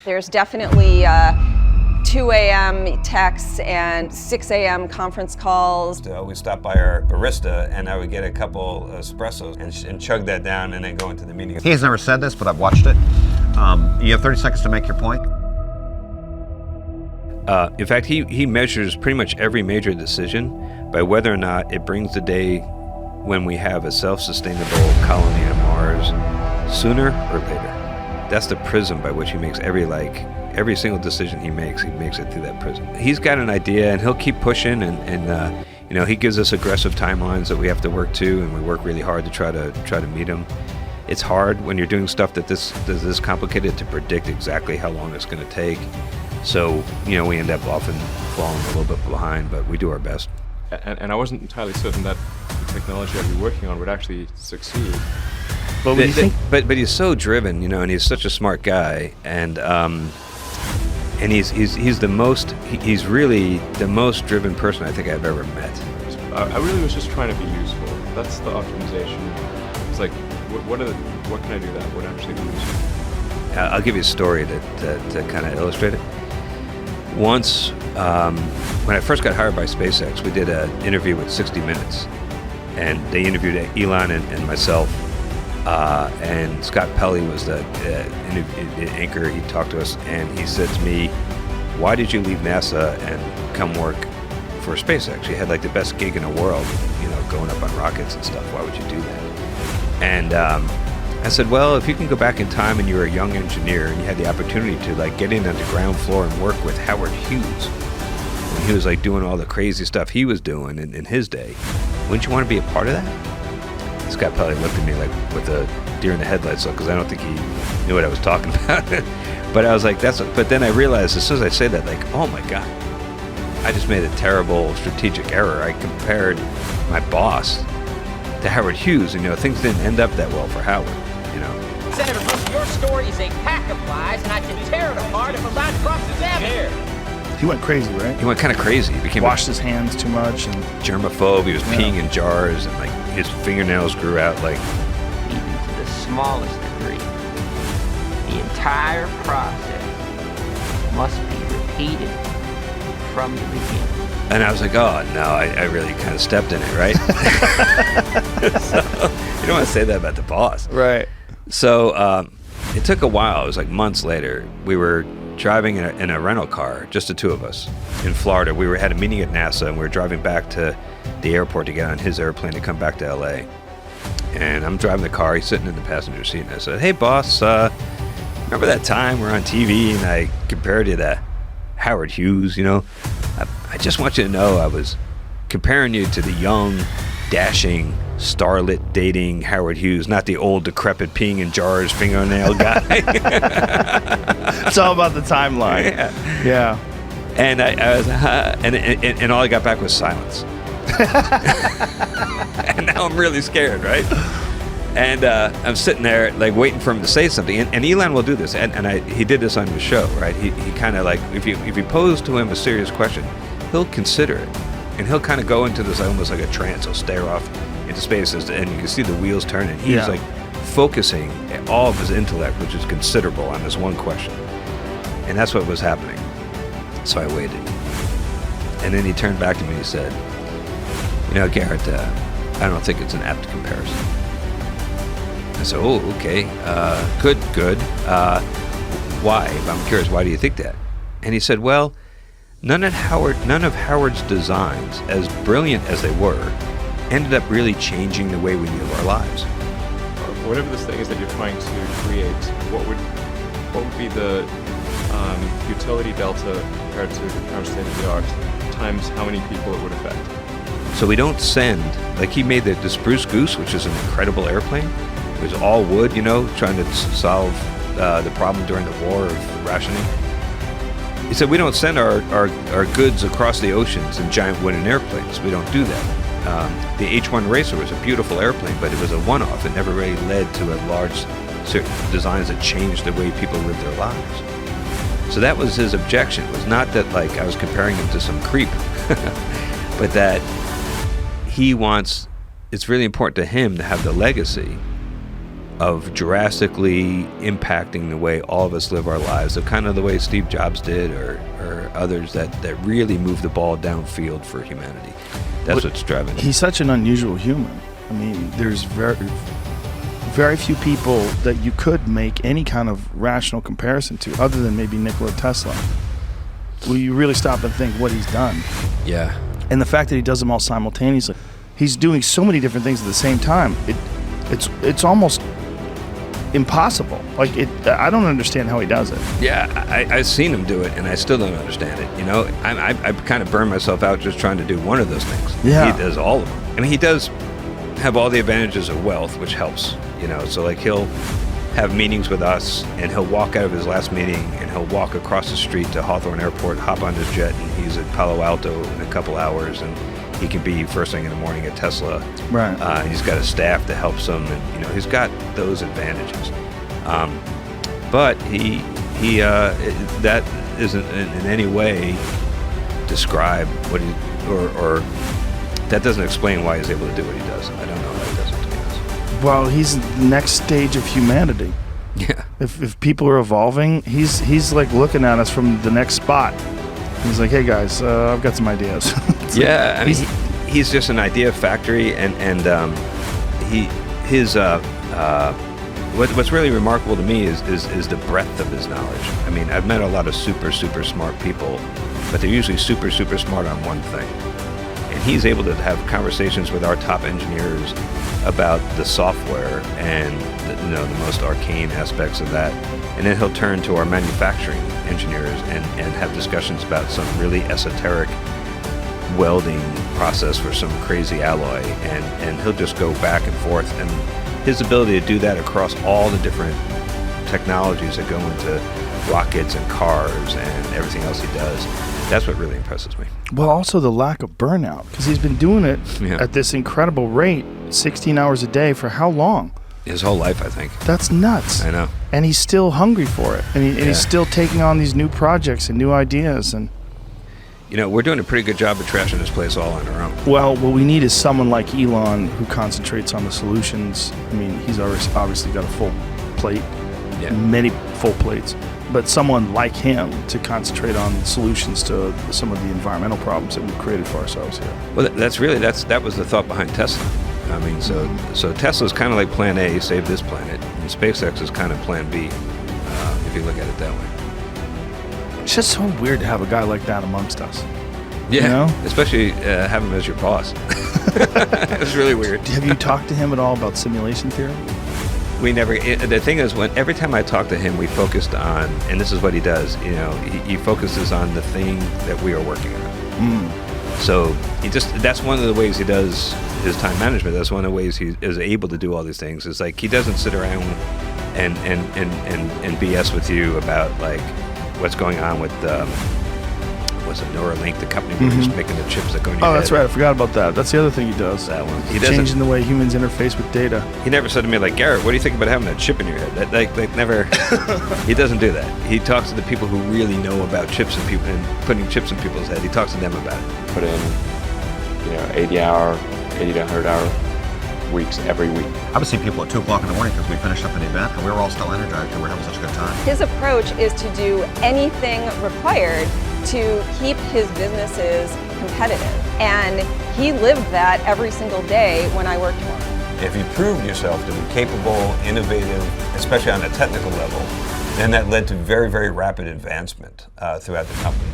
There's definitely 2 a.m. texts and 6 a.m. conference calls. We stopped by our barista and I would get a couple espressos and chug that down and then go into the meeting. He has never said this, but I've watched it. You have 30 seconds to make your point. In fact, he measures pretty much every major decision by whether or not it brings the day when we have a self-sustainable colony on Mars sooner or later. That's the prism by which he makes every single decision he makes it through that prism. He's got an idea and he'll keep pushing and he gives us aggressive timelines that we have to work to, and we work really hard to try to meet them. It's hard when you're doing stuff that's this complicated to predict exactly how long it's going to take. So, we end up often falling a little bit behind, but we do our best. And I wasn't entirely certain that the technology I'd be working on would actually succeed. But he's so driven, and he's such a smart guy, and he's really the most driven person I think I've ever met. I really was just trying to be useful. That's the optimization. It's like, what can I do that would actually be useful? I'll give you a story to kind of illustrate it. Once, when I first got hired by SpaceX, we did an interview with 60 Minutes, and they interviewed Elon and myself, and Scott Pelley was the anchor. He talked to us, and he said to me, "Why did you leave NASA and come work for SpaceX? You had like the best gig in the world, going up on rockets and stuff. Why would you do that?" And I said, well, if you can go back in time and you were a young engineer and you had the opportunity to get in on the ground floor and work with Howard Hughes when he was doing all the crazy stuff he was doing in his day, wouldn't you want to be a part of that? Scott Pelley looked at me with a deer in the headlights look, because I don't think he knew what I was talking about. But I was like, but then I realized as soon as I say that, oh my God, I just made a terrible strategic error. I compared my boss to Howard Hughes, and things didn't end up that well for Howard. Senator Bush, your story is a pack of lies, and I can tear it apart if I'm not cross-examined. He went crazy, right? He went kind of crazy. He washed his hands too much and germaphobe. He was peeing in jars, and his fingernails grew out even to the smallest degree. The entire process must be repeated from the beginning. And I was like, oh no, I really kind of stepped in it, right? So, you don't want to say that about the boss. Right. So it took a while. It was months later. We were driving in a rental car, just the two of us, in Florida. We had a meeting at NASA, and we were driving back to the airport to get on his airplane to come back to LA. And I'm driving the car. He's sitting in the passenger seat, and I said, hey boss, remember that time we're on TV and I compared you to Howard Hughes? I just want you to know I was comparing you to the young, dashing, starlet dating Howard Hughes, not the old, decrepit, peeing in jars, fingernail guy. It's all about the timeline. Yeah. And I was, and all I got back was silence. And now I'm really scared, right? And I'm sitting there waiting for him to say something. And Elon will do this, and he did this on his show, right? He kind of if you pose to him a serious question, he'll consider it, and he'll kind of go into this almost like a trance. He'll stare off into space, and you can see the wheels turning. He's focusing all of his intellect, which is considerable, on this one question, and that's what was happening. So I waited, and then he turned back to me and he said, Garrett, I don't think it's an apt comparison. I said, oh, okay, good. Why? I'm curious, why do you think that? And he said, well, none of Howard's designs, as brilliant as they were, ended up really changing the way we live our lives. Whatever this thing is that you're trying to create, what would be the utility delta compared to our state of the art times how many people it would affect? So we don't send, he made the Spruce Goose, which is an incredible airplane. It was all wood, trying to solve the problem during the war of rationing. He said, we don't send our goods across the oceans in giant wooden airplanes. We don't do that. The H-1 Racer was a beautiful airplane, but it was a one-off. It never really led to a large designs that changed the way people live their lives. So that was his objection. It was not that I was comparing him to some creep, but that it's really important to him to have the legacy of drastically impacting the way all of us live our lives, of kind of the way Steve Jobs did, or others that really move the ball downfield for humanity. That's what's driving it. He's such an unusual human. I mean, there's very few people that you could make any kind of rational comparison to, other than maybe Nikola Tesla. Will you really stop and think what he's done? Yeah. And the fact that he does them all simultaneously. He's doing so many different things at the same time. It's almost impossible. Like, I don't understand how he does it. Yeah, I've seen him do it, and I still don't understand it. You know, I kind of burn myself out just trying to do one of those things. Yeah. He does all of them. I mean, he does have all the advantages of wealth, which helps. You know, so like he'll have meetings with us, and he'll walk out of his last meeting, and he'll walk across the street to Hawthorne Airport, hop on his jet, and he's at Palo Alto in a couple hours, and he can be first thing in the morning at Tesla. Right. He's got a staff that helps him, and you know, he's got those advantages. But that isn't in any way describe what he, or that doesn't explain why he's able to do what he does. I don't know how he does it, to be honest. Well, he's the next stage of humanity. Yeah. If people are evolving, he's like looking at us from the next spot. He's like, hey guys, I've got some ideas. Yeah, I mean, he's just an idea factory, and what's really remarkable to me is the breadth of his knowledge. I mean, I've met a lot of super smart people, but they're usually super smart on one thing. And he's able to have conversations with our top engineers about the software and the most arcane aspects of that. And then he'll turn to our manufacturing engineers and have discussions about some really esoteric welding process for some crazy alloy. And he'll just go back and forth. And his ability to do that across all the different technologies that go into rockets and cars and everything else he does, that's what really impresses me. Well, also the lack of burnout, because he's been doing it at this incredible rate, 16 hours a day, for how long? His whole life, I think. That's nuts. I know. And he's still hungry for it. And he's still taking on these new projects and new ideas. And you know, we're doing a pretty good job of trashing this place all on our own. well, what we need is someone like Elon who concentrates on the solutions. I mean, he's obviously got a full plate, many full plates, but someone like him to concentrate on solutions to some of the environmental problems that we've created for ourselves here. Well, that was the thought behind Tesla. I mean, so Tesla's kind of like Plan A, save this planet, and SpaceX is kind of Plan B, if you look at it that way. It's just so weird to have a guy like that amongst us. Yeah, You know? especially have him as your boss. It's really weird. Have you talked to him at all about simulation theory? We never. The thing is, every time I talk to him, we focused on, and this is what he does. You know, he focuses on the thing that we are working on. So that's one of the ways he does his time management. That's one of the ways he is able to do all these things. Is like he doesn't sit around and BS with you about like what's going on with what's it, Neuralink, the company who's making the chips that go in your head. Oh, that's right. I forgot about that. That's the other thing he does. That one. He's changing the way humans interface with data. He never said to me like, Garrett, what do you think about having a chip in your head? That never. He doesn't do that. He talks to the people who really know about chips and people and putting chips in people's head. He talks to them about it. Put in, 80 to 100 hour weeks every week. I would see people at 2 o'clock in the morning because we finished up an event and we were all still energized and we were having such a good time. His approach is to do anything required to keep his businesses competitive. And he lived that every single day when I worked for him. If you proved yourself to be capable, innovative, especially on a technical level, then that led to very rapid advancement throughout the company.